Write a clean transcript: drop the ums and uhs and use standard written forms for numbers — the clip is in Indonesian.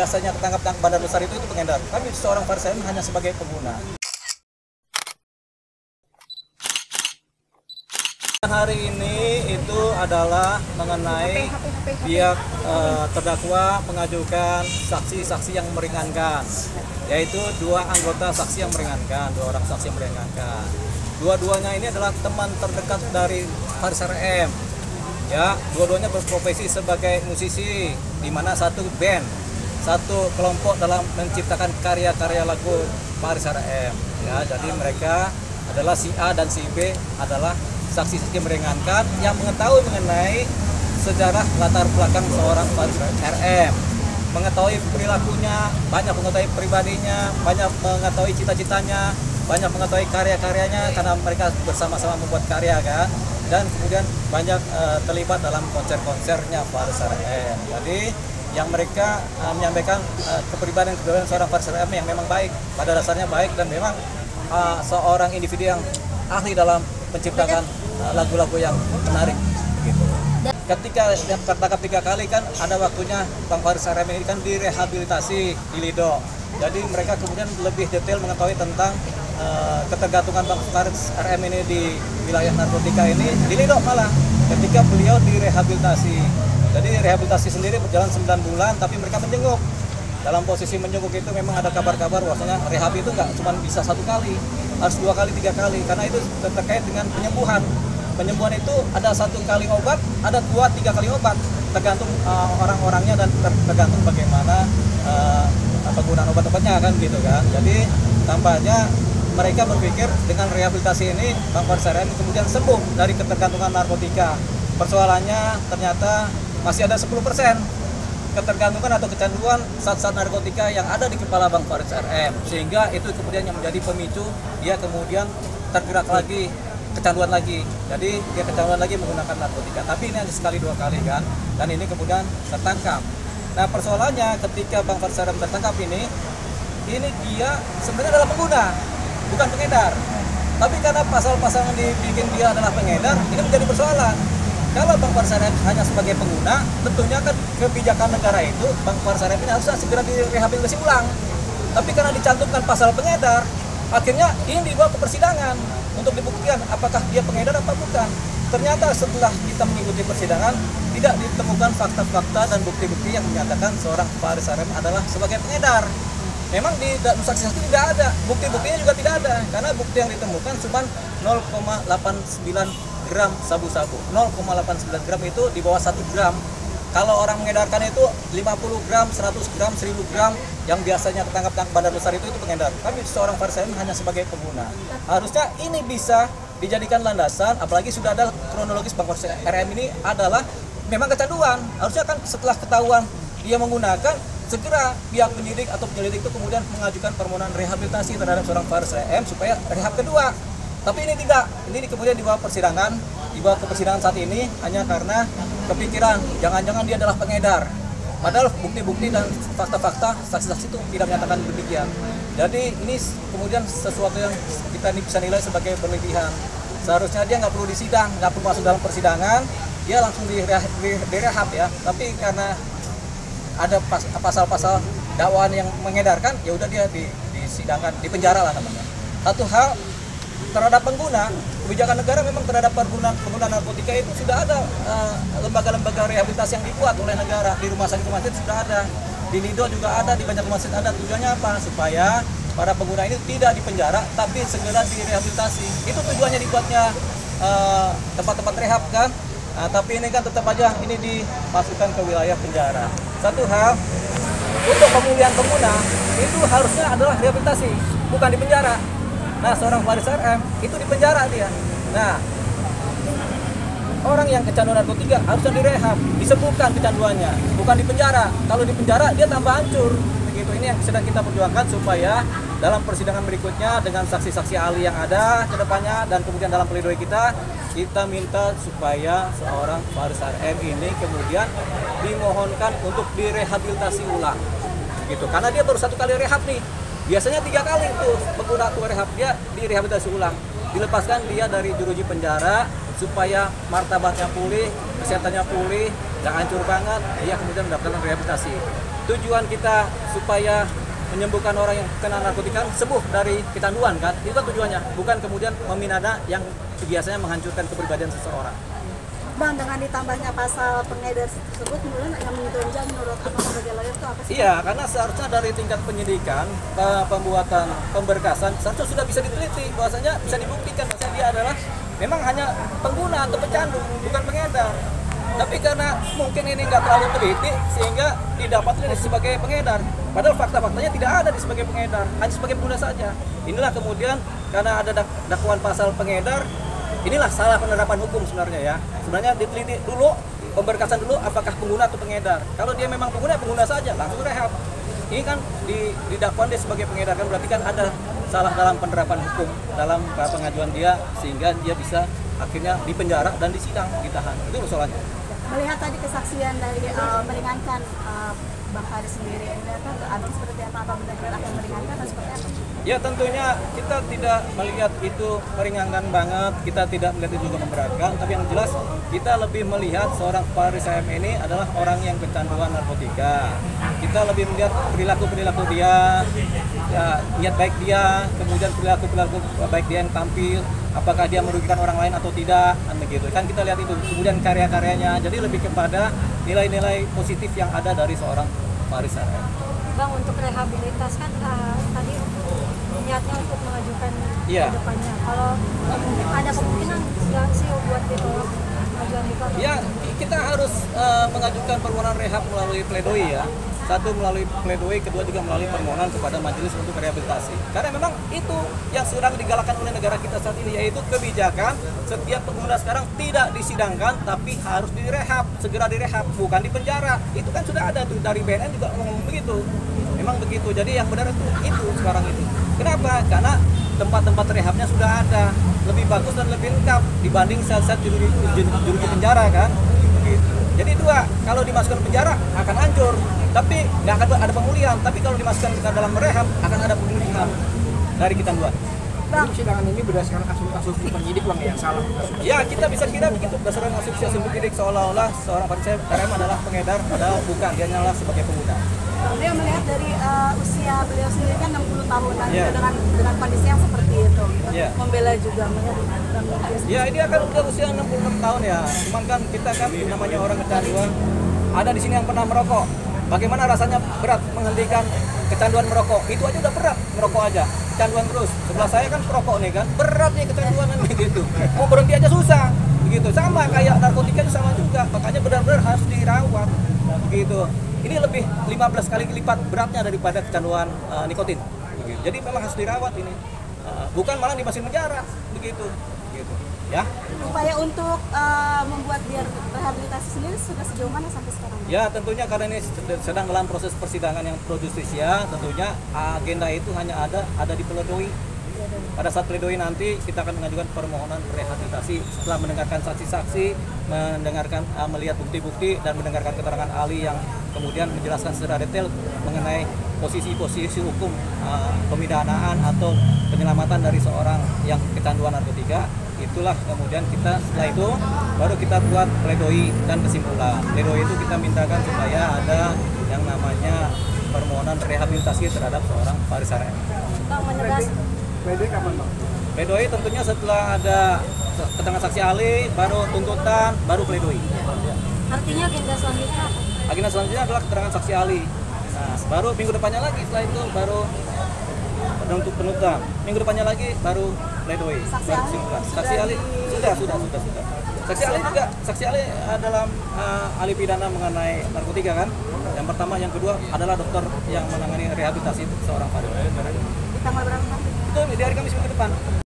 biasanya ketangkap bandar besar itu pengedar. Kami seorang Faris RM hanya sebagai pengguna. Hari ini itu adalah mengenai pihak terdakwa mengajukan saksi-saksi yang meringankan, yaitu dua anggota saksi yang meringankan, dua orang saksi yang meringankan. Dua-duanya ini adalah teman terdekat dari Faris RM. Ya, dua-duanya berprofesi sebagai musisi, di mana satu band, satu kelompok dalam menciptakan karya-karya lagu Faris RM. Ya, jadi mereka adalah si A dan si B adalah saksi-saksi meringankan yang mengetahui mengenai sejarah latar belakang seorang Faris RM, mengetahui perilakunya, banyak mengetahui pribadinya, banyak mengetahui cita-citanya, banyak mengetahui karya-karyanya karena mereka bersama-sama membuat karya kan, dan kemudian banyak terlibat dalam konser-konsernya Faris RM. Jadi yang mereka menyampaikan kepribadian seorang Faris RM yang memang baik, pada dasarnya baik, dan memang seorang individu yang ahli dalam menciptakan lagu-lagu yang menarik gitu. Ketika tertangkap 3 kali kan ada waktunya Bang Faris RM ini kan direhabilitasi di Lido. Jadi mereka kemudian lebih detail mengetahui tentang ketergantungan Bang Faris RM ini di wilayah narkotika ini di Lido malah ketika beliau direhabilitasi. Jadi rehabilitasi sendiri berjalan 9 bulan, tapi mereka menjenguk. Dalam posisi menjenguk itu memang ada kabar-kabar bahwasanya rehab itu nggak cuma bisa 1 kali, harus 2 kali, 3 kali, karena itu terkait dengan penyembuhan. Penyembuhan itu ada 1 kali obat, ada 2, 3 kali obat, tergantung orang-orangnya dan tergantung bagaimana penggunaan obat-obatnya kan gitu kan. Jadi tampaknya mereka berpikir dengan rehabilitasi ini Bang Faris RM kemudian sembuh dari ketergantungan narkotika. Persoalannya ternyata masih ada 10% ketergantungan atau kecanduan zat-zat narkotika yang ada di kepala Bang Faris RM, sehingga itu kemudian yang menjadi pemicu dia kemudian tergerak lagi, kecanduan lagi. Jadi dia kecanduan lagi menggunakan narkotika, tapi ini hanya sekali 2 kali kan, dan ini kemudian tertangkap. Nah persoalannya ketika Bang Faris RM tertangkap ini dia sebenarnya adalah pengguna, bukan pengedar. Tapi karena pasal-pasal yang dibikin dia adalah pengedar, ini menjadi persoalan. Kalau Bang Faris RM hanya sebagai pengguna, tentunya kan kebijakan negara itu Bang Faris RM ini harusnya segera direhabilitasi ulang. Tapi karena dicantumkan pasal pengedar, akhirnya ini dibawa ke persidangan untuk dibuktikan apakah dia pengedar atau bukan. Ternyata setelah kita mengikuti persidangan, tidak ditemukan fakta-fakta dan bukti-bukti yang menyatakan seorang Faris RM adalah sebagai pengedar. Memang di saksi-saksi tidak ada, bukti-buktinya juga tidak ada, karena bukti yang ditemukan cuma 0,89 gram sabu-sabu. 0,89 gram itu di bawah 1 gram. Kalau orang mengedarkan itu 50 gram, 100 gram, 1000 gram yang biasanya ketangkap bandar besar itu pengedar. Kami seorang Faris RM hanya sebagai pengguna. Harusnya ini bisa dijadikan landasan, apalagi sudah ada kronologis Bang Faris RM ini adalah memang kecanduan. Harusnya kan setelah ketahuan dia menggunakan, segera pihak penyidik atau penyelidik itu kemudian mengajukan permohonan rehabilitasi terhadap seorang Faris RM supaya rehab kedua. Tapi ini tidak, ini kemudian dibawa ke persidangan saat ini hanya karena kepikiran jangan-jangan dia adalah pengedar. Padahal bukti-bukti dan fakta-fakta saksi-saksi itu tidak menyatakan demikian. Jadi ini kemudian sesuatu yang kita bisa nilai sebagai berlebihan. Seharusnya dia nggak perlu disidang, nggak perlu masuk dalam persidangan, dia langsung direhab ya. Tapi karena ada pasal-pasal dakwaan yang mengedarkan, ya udah dia disidangkan, dipenjara lah namanya. Satu hal terhadap pengguna, kebijakan negara memang terhadap pengguna narkotika itu sudah ada lembaga-lembaga rehabilitasi yang dibuat oleh negara. Di rumah sakit sudah ada, di Lido juga ada, di banyak rumah sakit ada. Tujuannya apa? Supaya para pengguna ini tidak dipenjara tapi segera direhabilitasi. Itu tujuannya dibuatnya tempat-tempat rehab kan. Nah, tapi ini kan tetap aja ini dimasukkan ke wilayah penjara. Satu hal, untuk pemulihan pengguna itu harusnya adalah rehabilitasi, bukan di penjara. Nah, seorang Faris RM itu di penjara dia. Nah, orang yang kecanduan narkotika harusnya direhab, disembuhkan kecanduannya, bukan di penjara. Kalau di penjara dia tambah hancur. Begitu. Ini yang sedang kita perjuangkan supaya dalam persidangan berikutnya dengan saksi-saksi ahli yang ada ke depannya dan kemudian dalam pledoi kita minta supaya seorang Faris RM ini kemudian dimohonkan untuk direhabilitasi ulang. Begitu. Karena dia baru 1 kali rehab nih. Biasanya 3 kali tuh pengguna rehab dia direhabilitasi ulang, dilepaskan dia dari jeruji penjara supaya martabatnya pulih, kesehatannya pulih, nggak hancur banget, dia kemudian mendapatkan rehabilitasi. tujuan kita supaya menyembuhkan orang yang kena narkotika sembuh dari kecanduan kan, itu kan tujuannya, bukan kemudian meminada yang biasanya menghancurkan kepribadian seseorang. Bang, dengan ditambahnya pasal pengedar tersebut, kemudian yang menunjang menurut Abang sebagai lawyer itu apa sih? Iya, karena seharusnya dari tingkat penyidikan, pembuatan pemberkasan, seharusnya sudah bisa diteliti, bahwasanya bisa dibuktikan bahwasanya dia adalah memang hanya pengguna atau pecandu, bukan pengedar. Tapi karena mungkin ini nggak terlalu teliti, sehingga didapatkan sebagai pengedar. Padahal fakta-faktanya tidak ada di sebagai pengedar, hanya sebagai pengguna saja. Inilah kemudian karena ada dakwaan pasal pengedar, inilah salah penerapan hukum sebenarnya ya. Sebenarnya diteliti dulu, pemberkasan dulu apakah pengguna atau pengedar. Kalau dia memang pengguna saja, langsung rehab. Ini kan di dakwaan dia sebagai pengedar, kan berarti kan ada salah dalam penerapan hukum dalam pengajuan dia, sehingga dia bisa akhirnya dipenjara dan disidang, ditahan. Itu persoalannya. Melihat tadi kesaksian dari meringankan Bang Faris sendiri, berarti seperti apa benar-benar akan meringankan atau seperti apa? Ya tentunya kita tidak melihat itu meringankan banget, kita tidak melihat itu juga memberatkan, tapi yang jelas kita lebih melihat seorang Faris AM ini adalah orang yang kecanduan narkotika. Kita lebih melihat perilaku dia, ya, niat baik dia, kemudian perilaku baik dia yang tampil, apakah dia merugikan orang lain atau tidak, kan begitu. Kan kita lihat itu, kemudian karya-karyanya, jadi lebih kepada nilai-nilai positif yang ada dari seorang Faris AM. Bang, untuk rehabilitas kan tadi niatnya untuk mengajukan ke depannya. Kalau ada kemungkinan nggak sih buat ditolak pengajuan itu? Ya, kita harus mengajukan permohonan rehab melalui pledoi ya. Satu melalui pledoi, kedua juga melalui permohonan kepada majelis untuk rehabilitasi. Karena memang itu yang sedang digalakkan oleh negara kita saat ini, yaitu kebijakan setiap pengguna sekarang tidak disidangkan tapi harus direhab, segera direhab, bukan dipenjara. Itu kan sudah ada tuh dari BNN juga ngomong begitu. Memang begitu. Jadi yang benar itu sekarang itu. Kenapa? Karena tempat-tempat rehabnya sudah ada, lebih bagus dan lebih lengkap dibanding saat juru penjara kan. Begitu. Jadi dua, kalau dimasukkan ke penjara akan hancur, tapi nggak akan ada pemulihan. Tapi kalau dimasukkan ke dalam rehab akan ada pemulihan dari kecanduan. Bang, persidangan ini berdasarkan kasus penyidik Bang yang salah. Ya, kita bisa kira begitu berdasarkan asumsi penyidik seolah-olah seorang Faris RM adalah pengedar, padahal bukan, dia hanyalah sebagai pengguna. Beliau melihat dari usia beliau sendiri kan 60 tahunan dengan kondisi yang seperti itu. Membela juga Ya, ini akan udah usia 66 tahun ya. Cuman kan kita kan namanya orang kecanduan. Ada di sini yang pernah merokok. Bagaimana rasanya berat menghentikan kecanduan merokok? Itu aja udah berat, merokok aja. Kecanduan terus. Sebelah saya kan perokok nih kan, berat nih kecanduan begitu. Mau berhenti aja susah. Begitu. Sama kayak narkotika itu sama juga. Makanya benar-benar harus dirawat. Begitu. Ini lebih 15 kali lipat beratnya daripada kecanduan nikotin. Begitu. Jadi memang harus dirawat ini. Bukan malah dimasukin penjara. Begitu. Ya. Upaya untuk membuat biar rehabilitasi sendiri sudah sejauh mana sampai sekarang? Ya, tentunya karena ini sedang dalam proses persidangan yang pro justisia, tentunya agenda itu hanya ada di pledoi. Pada saat pledoi nanti kita akan mengajukan permohonan rehabilitasi setelah mendengarkan saksi-saksi, melihat bukti-bukti dan mendengarkan keterangan ahli yang kemudian menjelaskan secara detail mengenai posisi-posisi hukum pemidanaan atau penyelamatan dari seorang yang kecanduan narkotika. Itulah kemudian kita setelah itu baru kita buat pledoi dan kesimpulan. Pledoi itu kita mintakan supaya ada yang namanya permohonan rehabilitasi terhadap seorang Faris RM. Bang, menegas. Pledoi kapan Bang? Pledoi tentunya setelah ada keterangan saksi ahli, baru tuntutan, baru pledoi. Artinya agenda selanjutnya apa? Agenda selanjutnya adalah keterangan saksi ahli. Nah, baru minggu depannya lagi, setelah itu baru untuk penuntutan. Minggu depannya lagi baru pledoi. Saksi ahli sudah. Saksi ahli dalam ahli pidana mengenai narkotika kan. Yang pertama, yang kedua adalah dokter yang menangani rehabilitasi seorang Faris. Di tanggal berapa? Itu di hari Kamis minggu depan.